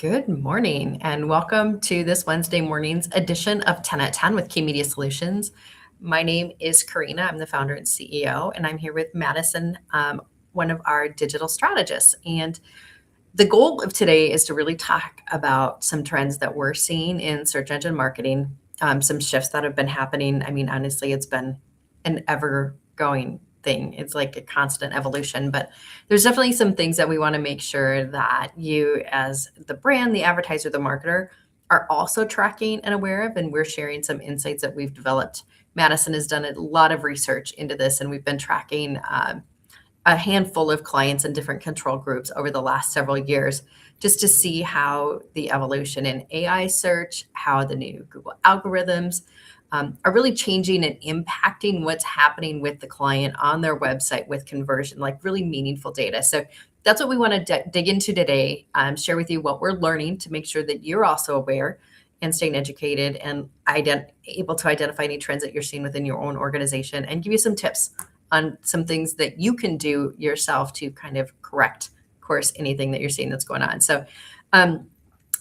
Good morning and welcome to this Wednesday morning's edition of 10 at 10 with Key Media Solutions. My name is Karina. I'm the founder and CEO, and I'm here with Madison, one of our digital strategists. And the goal of today is to really talk about some trends that we're seeing in search engine marketing, some shifts that have been happening. I mean, honestly, it's been an ever going thing. It's like a constant evolution, but there's definitely some things that we want to make sure that you, as the brand, the advertiser, the marketer, are also tracking and aware of. And we're sharing some insights that we've developed. Madison has done a lot of research into this, and we've been tracking a handful of clients in different control groups over the last several years just to see how the evolution in AI search, how the new Google algorithms are really changing and impacting what's happening with the client on their website with conversion, like really meaningful data. So that's what we want to dig into today, share with you what we're learning to make sure that you're also aware and staying educated and able to identify any trends that you're seeing within your own organization and give you some tips on some things that you can do yourself to kind of correct course anything that you're seeing that's going on.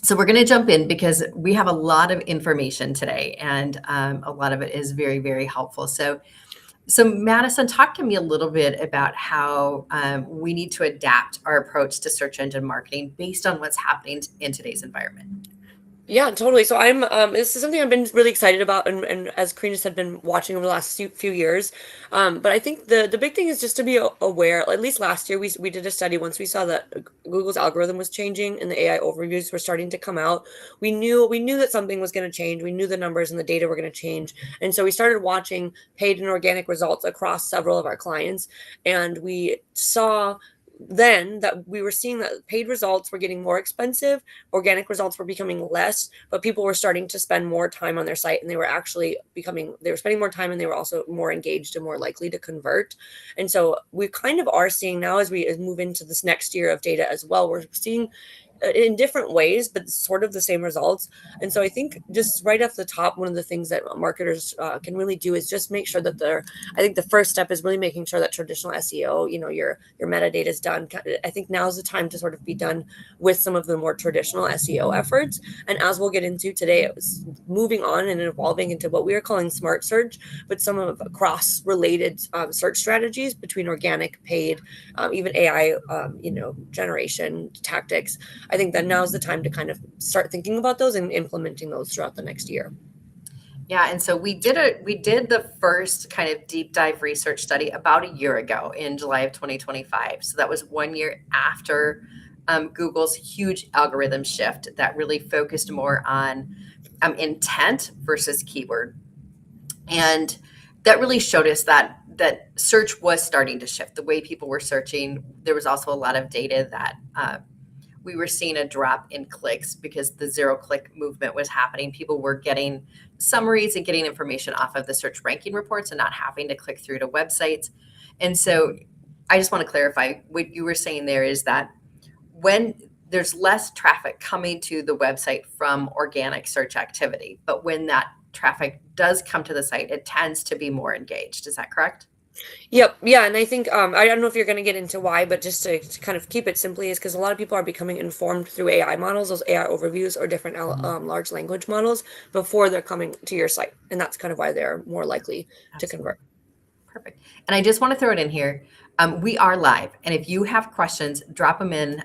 So we're going to jump in because we have a lot of information today, and a lot of it is very, very helpful. So Madison, talk to me a little bit about how we need to adapt our approach to search engine marketing based on what's happening in today's environment. Yeah, totally. So I'm this is something I've been really excited about and as Karina said, been watching over the last few years. But I think the big thing is just to be aware. At least last year we did a study once we saw that Google's algorithm was changing and the AI overviews were starting to come out. We knew that something was going to change. We knew the numbers and the data were going to change. And so we started watching paid and organic results across several of our clients, and we saw then that we were seeing that paid results were getting more expensive, organic results were becoming less, but people were starting to spend more time on their site, and they were spending more time, and they were also more engaged and more likely to convert. And so we kind of are seeing now, as we move into this next year of data as well, we're seeing in different ways, but sort of the same results. And so I think just right off the top, one of the things that marketers can really do is just make sure that I think the first step is really making sure that traditional SEO, your metadata is done. I think now's the time to sort of be done with some of the more traditional SEO efforts. And as we'll get into today, it was moving on and evolving into what we are calling smart search, but some of cross-related search strategies between organic, paid, even AI, generation tactics. I think that now is the time to kind of start thinking about those and implementing those throughout the next year. Yeah, and so we did the first kind of deep dive research study about a year ago in July of 2025. So that was 1 year after Google's huge algorithm shift that really focused more on intent versus keyword, and that really showed us that search was starting to shift the way people were searching. There was also a lot of data that we were seeing a drop in clicks because the zero click movement was happening. People were getting summaries and getting information off of the search ranking reports and not having to click through to websites. And so I just want to clarify what you were saying there is that when there's less traffic coming to the website from organic search activity, but when that traffic does come to the site, it tends to be more engaged. Is that correct? Yep. Yeah. And I think, I don't know if you're going to get into why, but just to kind of keep it simply is because a lot of people are becoming informed through AI models, those AI overviews or different large language models before they're coming to your site. And that's kind of why they're more likely to convert. Perfect. And I just want to throw it in here. We are live. And if you have questions, drop them in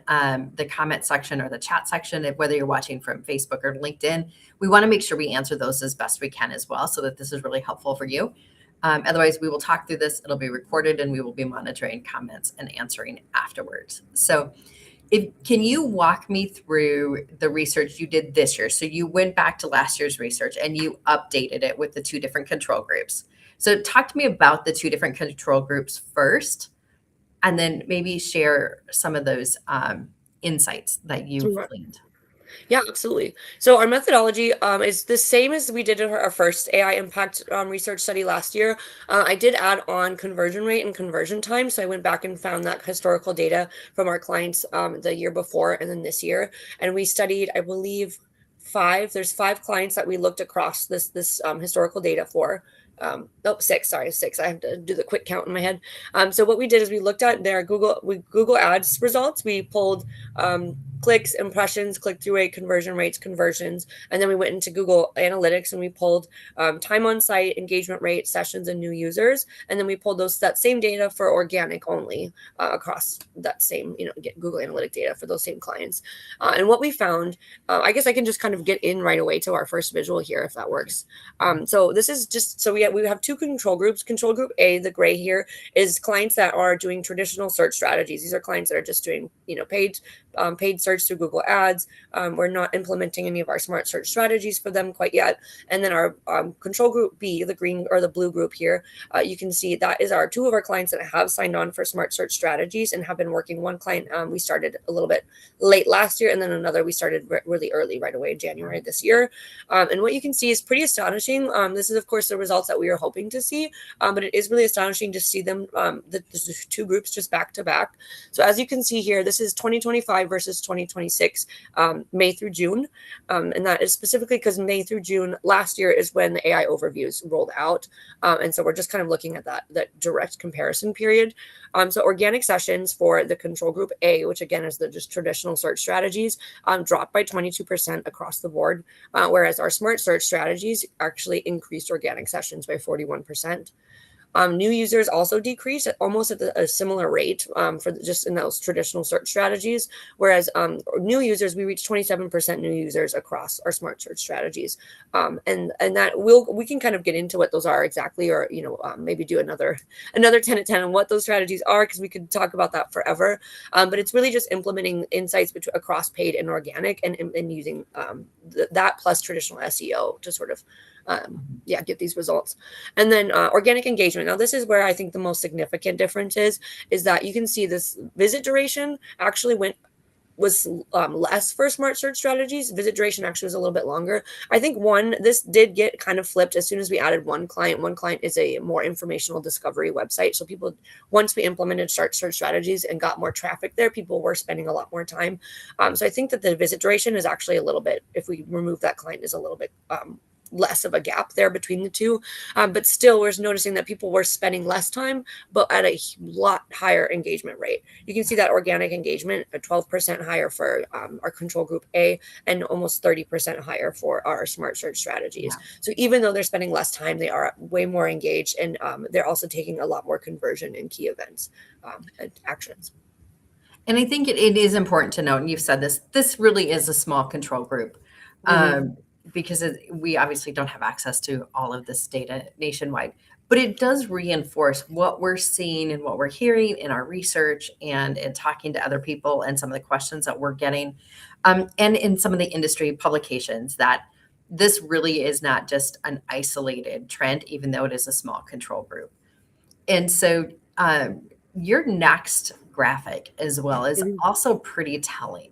the comment section or the chat section, whether you're watching from Facebook or LinkedIn. We want to make sure we answer those as best we can as well, so that this is really helpful for you. Otherwise, we will talk through this. It'll be recorded, and we will be monitoring comments and answering afterwards. So can you walk me through the research you did this year? So you went back to last year's research and you updated it with the two different control groups. So talk to me about the two different control groups first, and then maybe share some of those insights that you've Sure. gleaned. Yeah, absolutely. So our methodology is the same as we did in our first AI impact research study last year. I did add on conversion rate and conversion time. So I went back and found that historical data from our clients the year before and then this year. And we studied, I believe, there's 5 clients that we looked across this historical data for. Oh, six, sorry, six. I have to do the quick count in my head. So what we did is we looked at their Google Ads results. We pulled clicks, impressions, click through rate, conversion rates, conversions, and then we went into Google Analytics and we pulled time on site, engagement rate, sessions, and new users, and then we pulled that same data for organic only across that same get Google Analytic data for those same clients. And what we found, I guess I can just kind of get in right away to our first visual here if that works. So this is just so we have two control groups. Control group A, the gray here, is clients that are doing traditional search strategies. These are clients that are just doing paid search through Google Ads. We're not implementing any of our smart search strategies for them quite yet. And then our control group B, the green or the blue group here, you can see that is our two of our clients that have signed on for smart search strategies and have been working. One client we started a little bit late last year, and then another we started really early, right away in January this year. And what you can see is pretty astonishing. This is, of course, the results that we are hoping to see, but it is really astonishing to see them, the two groups just back to back. So as you can see here, this is 2025 versus 2026, May through June. And that is specifically because May through June last year is when the AI overviews rolled out. And so we're just kind of looking at that direct comparison period. So organic sessions for the control group A, which again is the just traditional search strategies, dropped by 22% across the board, whereas our smart search strategies actually increased organic sessions by 41%. New users also decreased almost at a similar rate for just in those traditional search strategies, whereas new users, we reached 27% new users across our smart search strategies, and that we can kind of get into what those are exactly, or maybe do another 10 at 10 on what those strategies are, because we could talk about that forever. But it's really just implementing insights across paid and organic, and using that plus traditional SEO to sort of get these results. And then organic engagement. Now, this is where I think the most significant difference is that you can see this visit duration actually was less for smart search strategies. Visit duration actually was a little bit longer. I think this did get kind of flipped as soon as we added one client. One client is a more informational discovery website. So people, once we implemented search strategies and got more traffic there, people were spending a lot more time. So I think that the visit duration is actually a little bit, if we remove that client, is a little bit less of a gap there between the two, but still we're noticing that people were spending less time but at a lot higher engagement rate. You can see that organic engagement at 12% higher for our control group A, and almost 30% higher for our smart search strategies. Yeah. So even though they're spending less time, they are way more engaged, and they're also taking a lot more conversion in key events and actions. And I think it is important to note, and you've said this really is a small control group. Mm-hmm. Because we obviously don't have access to all of this data nationwide, but it does reinforce what we're seeing and what we're hearing in our research, and in talking to other people, and some of the questions that we're getting, and in some of the industry publications, that this really is not just an isolated trend, even though it is a small control group. And so your next graphic as well is also pretty telling.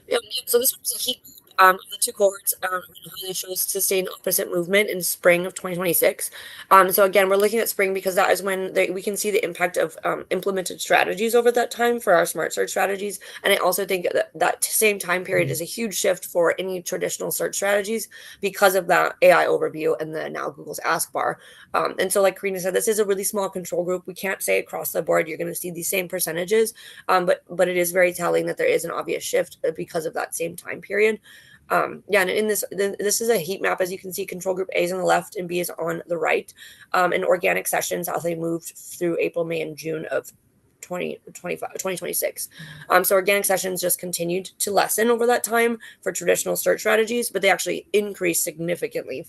Yeah, so this one's a heat of the two cohorts, how they show sustained opposite movement in spring of 2026. So again, we're looking at spring because that is when we can see the impact of implemented strategies over that time for our smart search strategies. And I also think that same time period is a huge shift for any traditional search strategies because of that AI overview and the now Google's Ask Bar. And so, like Karina said, this is a really small control group. We can't say across the board you're going to see these same percentages, but it is very telling that there is an obvious shift because of that same time period. And in this is a heat map. As you can see, control group A is on the left and B is on the right. And organic sessions, how they moved through April, May, and June of 2026. So organic sessions just continued to lessen over that time for traditional search strategies, but they actually increased significantly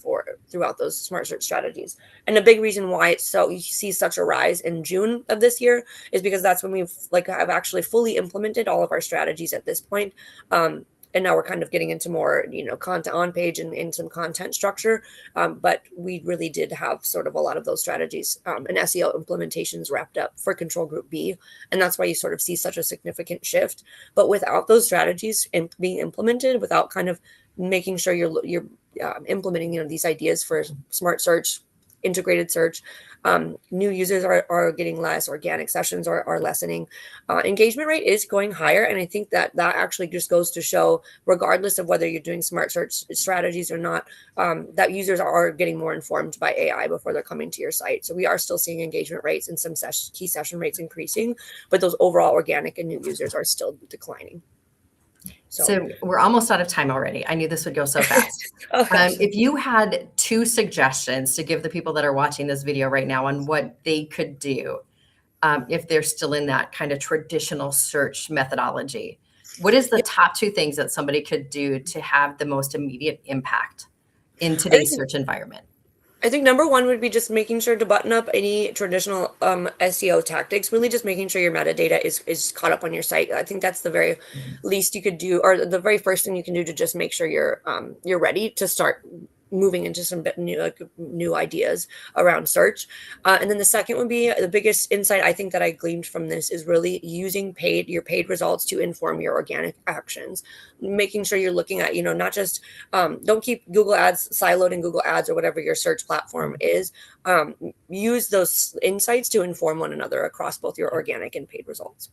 throughout those smart search strategies. And a big reason why you see such a rise in June of this year is because that's when we've have actually fully implemented all of our strategies at this point. And now we're kind of getting into more, content on page and some content structure. But we really did have sort of a lot of those strategies and SEO implementations wrapped up for control group B. And that's why you sort of see such a significant shift. But without those strategies being implemented, without kind of making sure you're implementing, these ideas for smart search, integrated search. New users are getting less, organic sessions are lessening. Engagement rate is going higher, and I think that that actually just goes to show, regardless of whether you're doing smart search strategies or not, that users are getting more informed by AI before they're coming to your site. So we are still seeing engagement rates and some key session rates increasing, but those overall organic and new users are still declining. So, So we're almost out of time already. I knew this would go so fast. oh gosh. If you had two suggestions to give the people that are watching this video right now on what they could do if they're still in that kind of traditional search methodology, what is the top two things that somebody could do to have the most immediate impact in I today's think search environment? I think number one would be just making sure to button up any traditional SEO tactics. Really, just making sure your metadata is caught up on your site. I think that's the very least you could do, or the very first thing you can do to just make sure you're ready to start moving into some bit new new ideas around search. And then the second would be the biggest insight I think that I gleaned from this is really using your paid results to inform your organic actions, making sure you're looking at, not just don't keep Google Ads siloed in Google Ads or whatever your search platform is. Use those insights to inform one another across both your organic and paid results.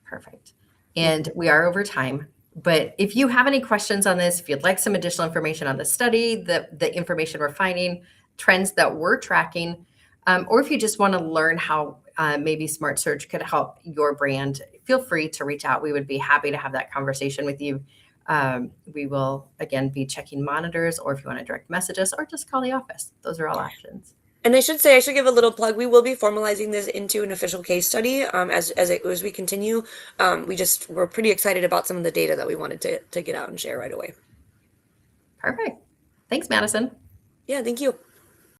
Perfect. And we are over time. But if you have any questions on this, if you'd like some additional information on the study, the information we're finding, trends that we're tracking, or if you just want to learn how maybe Smart Search could help your brand, feel free to reach out. We would be happy to have that conversation with you. We will, again, be checking monitors, or if you want to direct message us, or just call the office. Those are all options. And I should give a little plug. We will be formalizing this into an official case study as we continue. We're pretty excited about some of the data that we wanted to get out and share right away. Perfect. Thanks, Madison. Yeah, thank you.